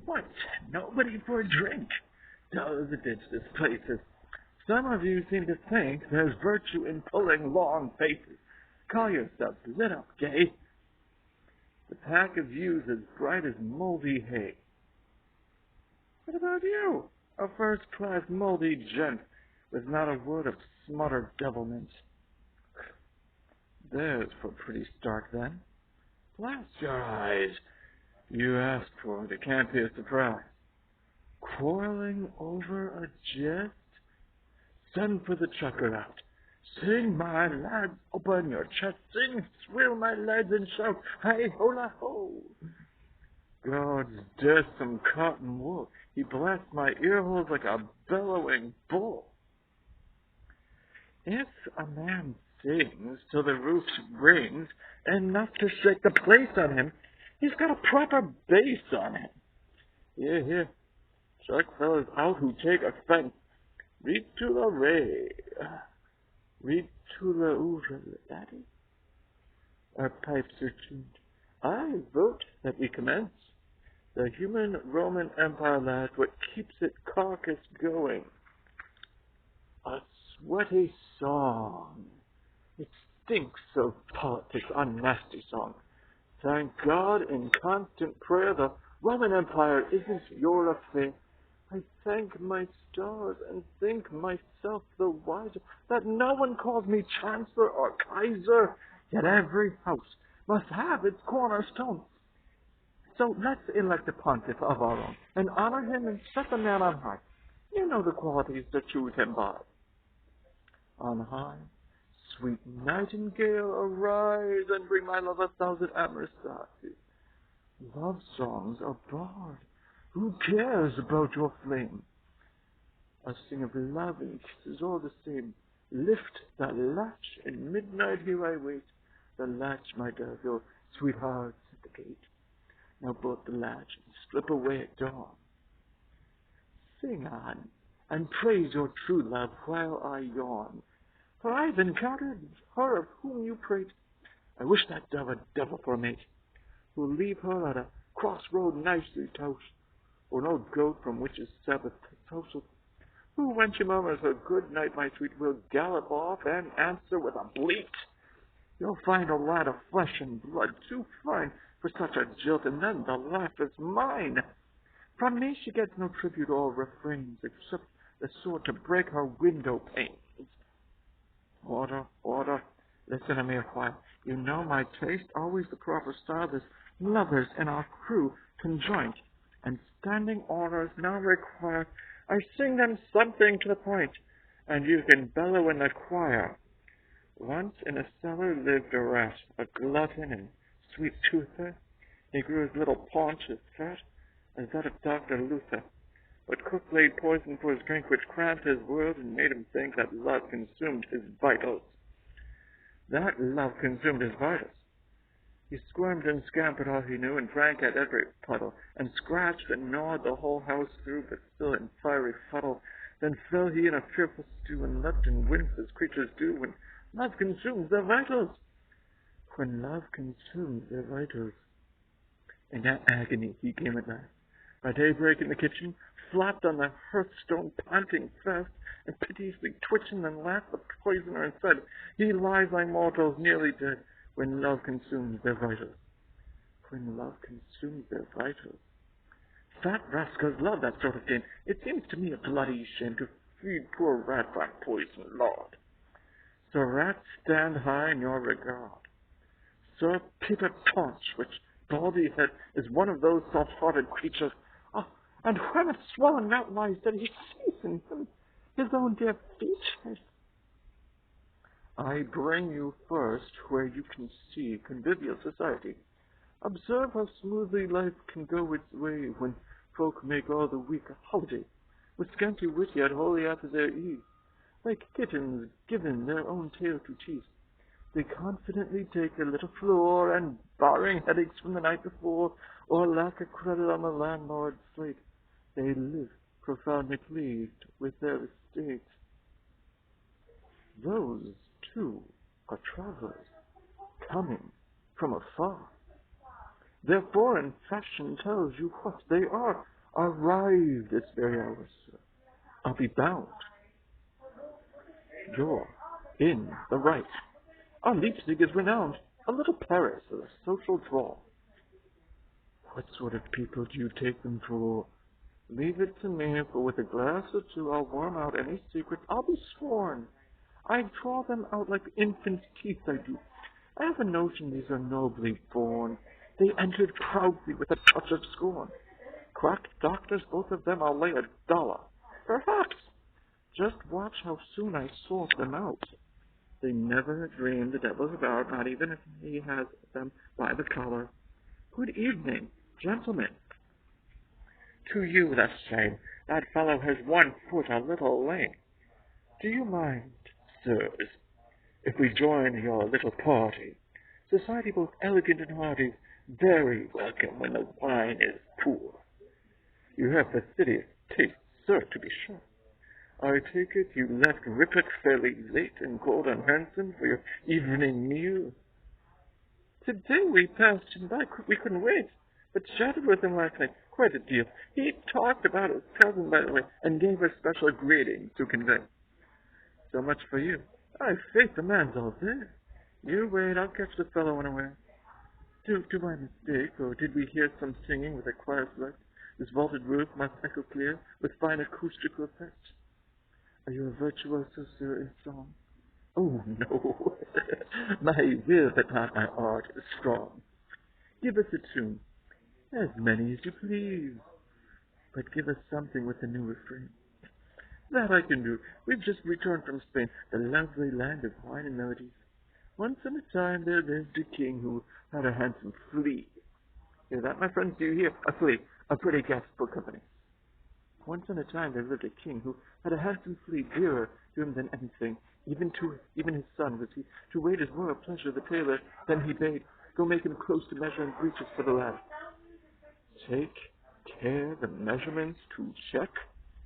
What? Nobody for a drink? Dull as a ditch this place is. Some of you seem to think there's virtue in pulling long faces. Call yourselves lit up, gay. The pack of you's as bright as moldy hay. What about you? A first-class moldy gent with not a word of smut or devilment. There's for pretty stark, then. Blast your eyes. You asked for it. It can't be a surprise. Quarreling over a jest? Send for the chucker out. Sing, my lads, open your chest. Sing, swill, my lads, and shout, hey, hola, ho. God's death, some cotton wool. He blasts my ear holes like a bellowing bull. If a man sings till the roof rings, enough to shake the place on him, he's got a proper bass on him. Here, chuck fellas out who take offense. Read to the ray. Read to the ouvre, laddie. Our pipes are tuned. I vote that we commence. The human Roman Empire, lad, what keeps it carcass going. A sweaty song. It stinks of politics, a nasty song. Thank God in constant prayer the Roman Empire isn't your affair. I thank my stars and think myself the wiser that no one calls me Chancellor or Kaiser, yet every house must have its cornerstone. So let's elect a pontiff of our own, and honor him and set the man on high. You know the qualities to choose him by. On high, sweet nightingale, arise and bring my love 1,000 amorous sighs. Love songs are barred. Who cares about your flame? A sing of love and kisses all the same. Lift that latch, in midnight here I wait. The latch, my dove, your sweetheart's at the gate. Now bolt the latch and slip away at dawn. Sing on, and praise your true love while I yawn. For I've encountered her of whom you prate. I wish that dove a devil for a mate, who'll leave her at a crossroad nicely toast, or no goat from which is Sabbath toasted, who, when she murmurs her good night, my sweet, will gallop off and answer with a bleat. You'll find a lad of flesh and blood too fine for such a jilt, and then the laugh is mine. From me she gets no tribute or refrains, except the sword to break her window panes. Order, listen to me a while. You know my taste, always the proper style. There's lovers in our crew conjoint, and standing orders now require I sing them something to the point, and you can bellow in the choir. Once in a cellar lived a rat, a glutton and sweet toother. He grew his little paunch as fat as that of Dr. Luther. But cook laid poison for his drink, which cramped his world and made him think that love consumed his vitals. That love consumed his vitals. He squirmed and scampered all he knew, and drank at every puddle, and scratched and gnawed the whole house through, but still in fiery fuddle. Then fell he in a fearful stew, and leapt and winced as creatures do when love consumes their vitals. When love consumes their vitals. In that agony he came at last. By daybreak in the kitchen, flopped on the hearthstone, panting fast, and piteously twitching, and laughed the poisoner, and said, Ye lies, my mortals, nearly dead, when love consumes their vitals. When love consumes their vitals. Fat rascals love that sort of game. It seems to me a bloody shame to feed poor rats on poison, Lord. So rats, stand high in your regard. Sir Peter Taunch, which baldy head is one of those soft-hearted creatures. Oh, and when a swollen rat lies dead, he sees in him his own dear features. I bring you first where you can see convivial society. Observe how smoothly life can go its way when folk make all the week a holiday, with scanty wit yet wholly at their ease, like kittens given their own tail to tease. They confidently take their little floor, and barring headaches from the night before, or lack of credit on the landlord's slate, they live profoundly pleased with their estate. Those, too, are travelers, coming from afar. Their foreign fashion tells you what they are, Arrived this very hour, sir. I'll be bound. You're in the right. Our Leipzig is renowned, a little Paris of a social draw. What sort of people do you take them for? Leave it to me, for with a glass or two I'll worm out any secret. I'll be sworn. I draw them out like infants' teeth, I do. I have a notion these are nobly born. They entered proudly with a touch of scorn. Crack doctors, both of them, I'll lay $1. Perhaps. Just watch how soon I sort them out. They never dream the devil's about, not even if he has them by the collar. Good evening, gentlemen. To you the same. That fellow has 1 foot a little lame. Do you mind, sirs, if we join your little party? Society both elegant and hearty, very welcome when the wine is poor. You have fastidious taste, sir, to be sure. I take it you left Ripper fairly late and called on Hanson for your evening meal. Today we passed him by. We couldn't wait, but chatted with him last night. Quite a deal. He talked about his cousin, by the way, and gave us special greetings to convey. So much for you. I faith the man's all there. You wait, I'll catch the fellow unaware. To my mistake, or did we hear some singing with a choir select? This vaulted roof must echo clear with fine acoustical effect. Are you a virtuoso, sir, in song? Oh, no. My will, but not my art, is strong. Give us a tune, as many as you please, but give us something with a new refrain. That I can do. We've just returned from Spain, the lovely land of wine and melodies. Once on a time there lived a king who had a handsome flea. Hear that, my friends? Do you hear? A flea. A pretty guest for company. Once on a time there lived a king who had a handsome flea, dearer to him than anything. Even his son was he. To wait his royal pleasure, the tailor then he bade go make him close to measure and breeches for the lad. Take care the measurements to check,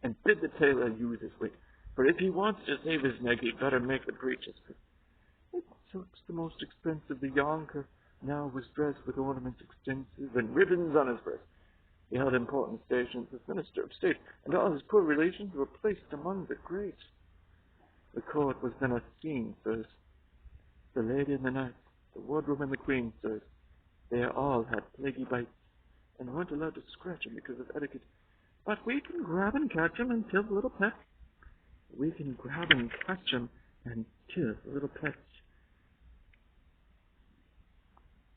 and bid the tailor use his wit. For if he wants to save his neck, he'd better make the breeches fit. It took the most expensive. The younker now was dressed with ornaments extensive and ribbons on his breast. He held important stations as minister of state, and all his poor relations were placed among the great. The court was then a scene, sirs. The lady and the knight, the wardrobe and the queen, sirs, they all had plaguey bites, and weren't allowed to scratch him because of etiquette. But we can grab and catch him and kill the little pet. We can grab and catch him and kill the little pet.